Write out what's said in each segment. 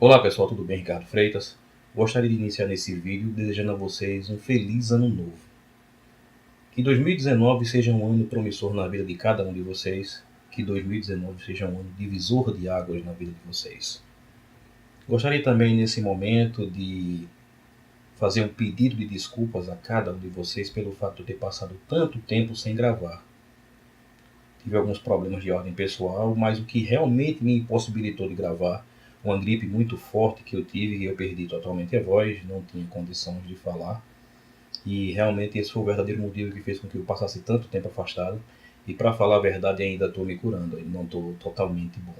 Olá pessoal, tudo bem? Ricardo Freitas. Gostaria de iniciar nesse vídeo desejando a vocês um feliz ano novo. Que 2019 seja um ano promissor na vida de cada um de vocês. Que 2019 seja um ano divisor de águas na vida de vocês. Gostaria também nesse momento de fazer um pedido de desculpas a cada um de vocês pelo fato de eu ter passado tanto tempo sem gravar. Tive alguns problemas de ordem pessoal, mas o que realmente me impossibilitou de gravar, uma gripe muito forte que eu tive e eu perdi totalmente a voz, não tinha condições de falar. E realmente esse foi o verdadeiro motivo que fez com que eu passasse tanto tempo afastado. E para falar a verdade ainda estou me curando, ainda não estou totalmente bom.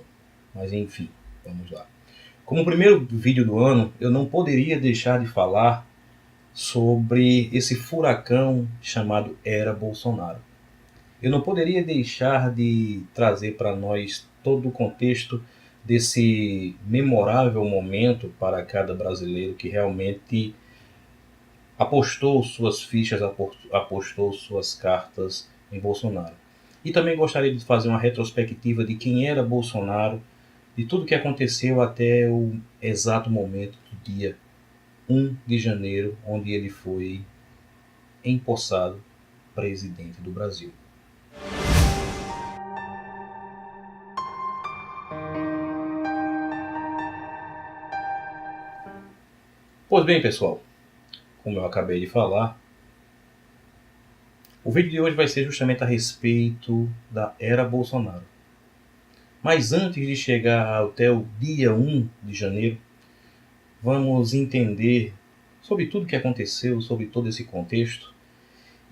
Mas enfim, vamos lá. Como primeiro vídeo do ano, eu não poderia deixar de falar sobre esse furacão chamado Era Bolsonaro. Eu não poderia deixar de trazer para nós todo o contexto desse memorável momento para cada brasileiro que realmente apostou suas fichas, apostou suas cartas em Bolsonaro. E também gostaria de fazer uma retrospectiva de quem era Bolsonaro, de tudo que aconteceu até o exato momento do dia 1 de janeiro, onde ele foi empossado presidente do Brasil. Pois bem, pessoal, como eu acabei de falar, o vídeo de hoje vai ser justamente a respeito da era Bolsonaro. Mas antes de chegar até o dia 1 de janeiro, vamos entender sobre tudo o que aconteceu, sobre todo esse contexto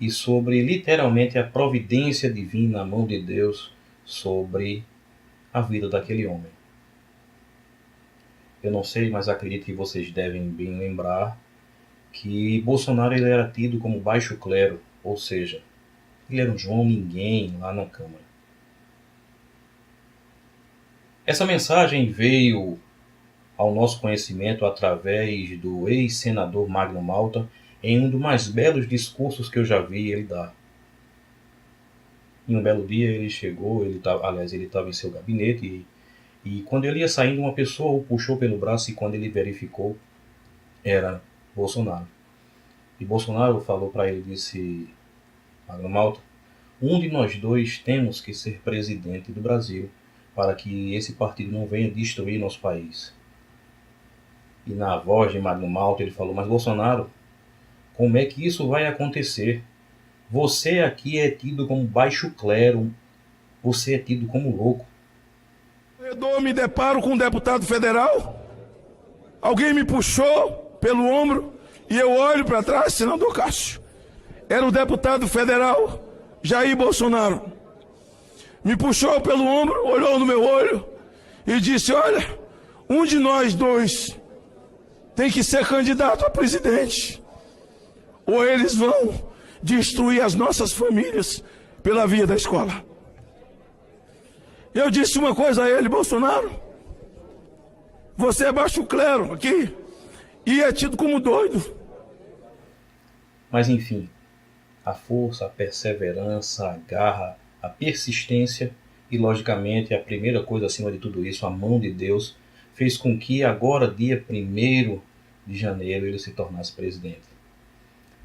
e sobre literalmente a providência divina, a mão de Deus sobre a vida daquele homem. Eu não sei, mas acredito que vocês devem bem lembrar que Bolsonaro ele era tido como baixo clero, ou seja, ele era um João Ninguém lá na Câmara. Essa mensagem veio ao nosso conhecimento através do ex-senador Magno Malta em um dos mais belos discursos que eu já vi ele dar. Em um belo dia ele chegou, ele estava em seu gabinete e quando ele ia saindo uma pessoa o puxou pelo braço e quando ele verificou era Bolsonaro. E Bolsonaro falou para ele, disse, Magno Malta, um de nós dois temos que ser presidente do Brasil para que esse partido não venha destruir nosso país. E na voz de Magno Malta ele falou, mas Bolsonaro, como é que isso vai acontecer? Você aqui é tido como baixo clero, você é tido como louco. Eu me deparo com um deputado federal, alguém me puxou pelo ombro e eu olho para trás, senador Cássio. Era o deputado federal Jair Bolsonaro. Me puxou pelo ombro, olhou no meu olho e disse, olha, um de nós dois tem que ser candidato a presidente. Ou eles vão destruir as nossas famílias pela via da escola. Eu disse uma coisa a ele, Bolsonaro, você é baixo clero aqui e é tido como doido. Mas enfim, a força, a perseverança, a garra, a persistência e, logicamente, a primeira coisa acima de tudo isso, a mão de Deus, fez com que agora, dia 1º de janeiro, ele se tornasse presidente.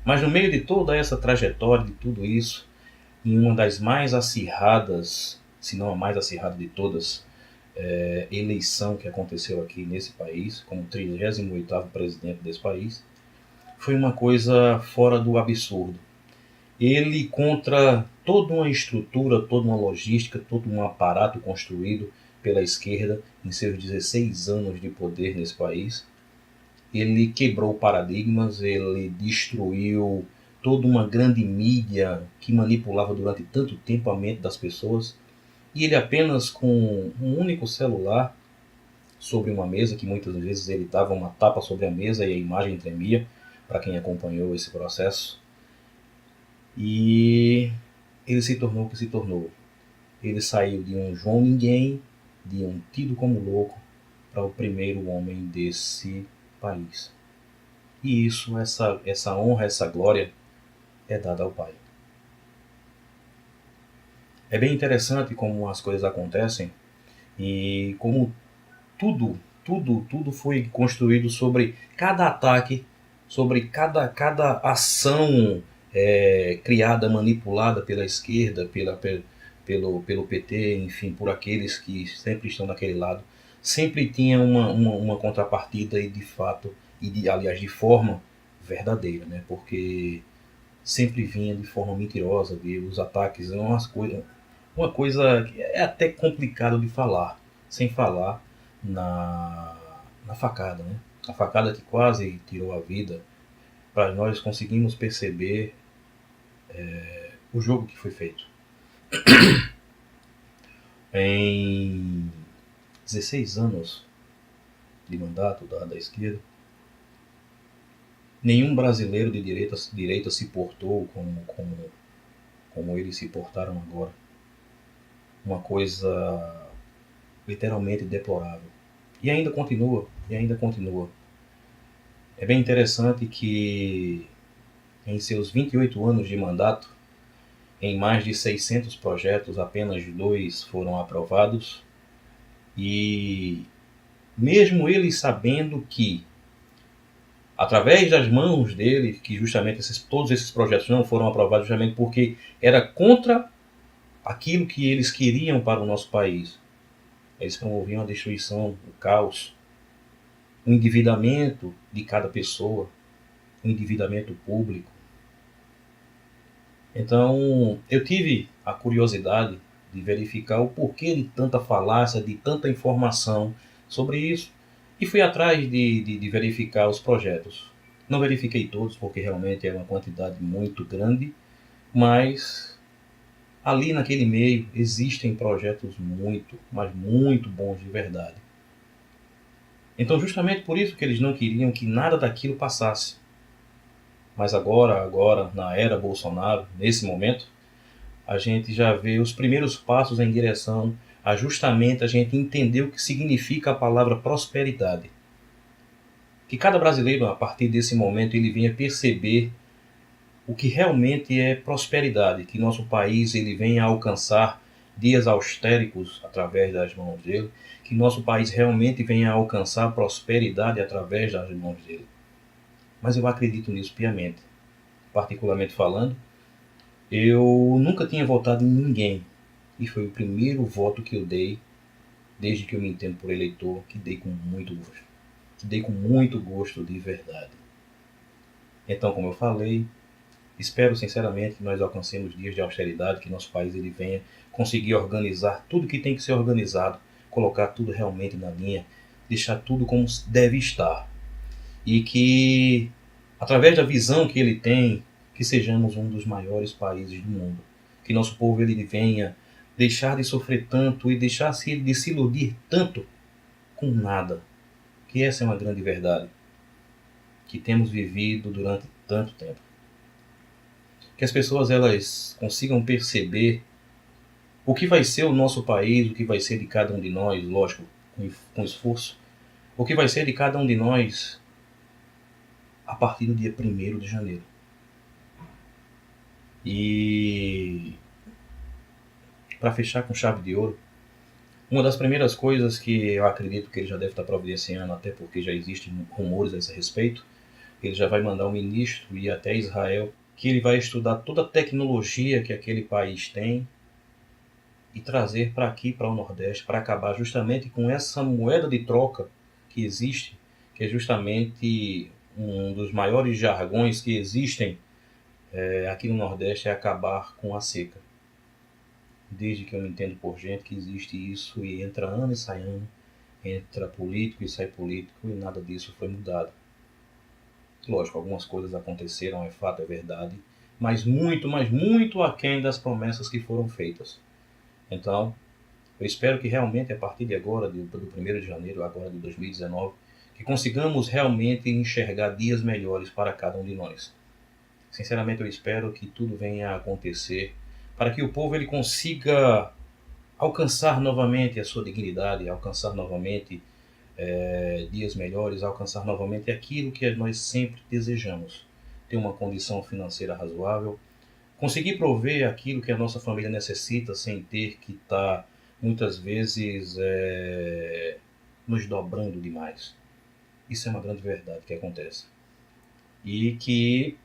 Mas no meio de toda essa trajetória, de tudo isso, em uma das mais acirradas, se não a mais acirrada de todas, eleição que aconteceu aqui nesse país, como 38º presidente desse país, foi uma coisa fora do absurdo. Ele, contra toda uma estrutura, toda uma logística, todo um aparato construído pela esquerda em seus 16 anos de poder nesse país, ele quebrou paradigmas, ele destruiu toda uma grande mídia que manipulava durante tanto tempo a mente das pessoas, e ele apenas com um único celular sobre uma mesa, que muitas vezes ele dava uma tapa sobre a mesa e a imagem tremia, para quem acompanhou esse processo, e ele se tornou o que se tornou. Ele saiu de um João Ninguém, de um tido como louco, para o primeiro homem desse país. E isso, essa honra, essa glória é dada ao Pai. É bem interessante como as coisas acontecem e como tudo tudo foi construído sobre cada ataque, sobre cada ação criada, manipulada pela esquerda, pelo PT, enfim, por aqueles que sempre estão naquele lado. Sempre tinha uma contrapartida e de fato, aliás, de forma verdadeira, né? Porque sempre vinha de forma mentirosa, os ataques, uma coisa que é até complicado de falar, sem falar na facada, né? A facada que quase tirou a vida, para nós conseguimos perceber o jogo que foi feito. Em 16 anos de mandato da esquerda, nenhum brasileiro de direita se portou como eles se portaram agora. Uma coisa literalmente deplorável. E ainda continua, e ainda continua. É bem interessante que em seus 28 anos de mandato, em mais de 600 projetos, apenas 2 foram aprovados. E mesmo ele sabendo que, através das mãos dele, que justamente todos esses projetos não foram aprovados justamente porque era contra aquilo que eles queriam para o nosso país. Eles promoviam a destruição, o caos, o endividamento de cada pessoa, o endividamento público. Então, eu tive a curiosidade de verificar o porquê de tanta falácia, de tanta informação sobre isso, e fui atrás de verificar os projetos. Não verifiquei todos, porque realmente é uma quantidade muito grande, mas ali naquele meio existem projetos muito, mas muito bons de verdade. Então, justamente por isso que eles não queriam que nada daquilo passasse. Mas agora, na era Bolsonaro, nesse momento, a gente já vê os primeiros passos em direção a justamente a gente entender o que significa a palavra prosperidade. Que cada brasileiro, a partir desse momento, ele venha perceber o que realmente é prosperidade, que nosso país ele venha a alcançar dias austéricos através das mãos dele, que nosso país realmente venha a alcançar prosperidade através das mãos dele. Mas eu acredito nisso piamente. Particularmente falando, eu nunca tinha votado em ninguém, e foi o primeiro voto que eu dei, desde que eu me entendo por eleitor, que dei com muito gosto. Que dei com muito gosto de verdade. Então, como eu falei, espero sinceramente que nós alcancemos dias de austeridade, que nosso país ele venha conseguir organizar tudo que tem que ser organizado, colocar tudo realmente na linha, deixar tudo como deve estar. E que, através da visão que ele tem, que sejamos um dos maiores países do mundo. Que nosso povo ele venha deixar de sofrer tanto e deixar de se iludir tanto com nada. Que essa é uma grande verdade que temos vivido durante tanto tempo. Que as pessoas elas consigam perceber o que vai ser o nosso país, o que vai ser de cada um de nós, lógico, com esforço, o que vai ser de cada um de nós a partir do dia 1º de janeiro. E para fechar com chave de ouro, uma das primeiras coisas que eu acredito que ele já deve estar providenciando, até porque já existem rumores a esse respeito, ele já vai mandar um ministro ir até Israel, que ele vai estudar toda a tecnologia que aquele país tem e trazer para aqui, para o Nordeste, para acabar justamente com essa moeda de troca que existe, que é justamente um dos maiores jargões que existem aqui no Nordeste, é acabar com a seca. Desde que eu me entendo por gente que existe isso, e entra ano e sai ano, entra político e sai político, e nada disso foi mudado. Lógico, algumas coisas aconteceram, é fato, é verdade, mas muito aquém das promessas que foram feitas. Então, eu espero que realmente, a partir de agora, do 1º de janeiro, agora de 2019, que consigamos realmente enxergar dias melhores para cada um de nós. Sinceramente, eu espero que tudo venha a acontecer para que o povo ele consiga alcançar novamente a sua dignidade, alcançar novamente dias melhores, alcançar novamente aquilo que nós sempre desejamos. Ter uma condição financeira razoável, conseguir prover aquilo que a nossa família necessita sem ter que estar, muitas vezes, nos dobrando demais. Isso é uma grande verdade que acontece. E que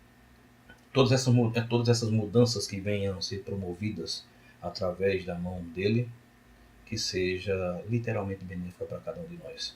todas essas mudanças que venham a ser promovidas através da mão dele, que seja literalmente benéfica para cada um de nós.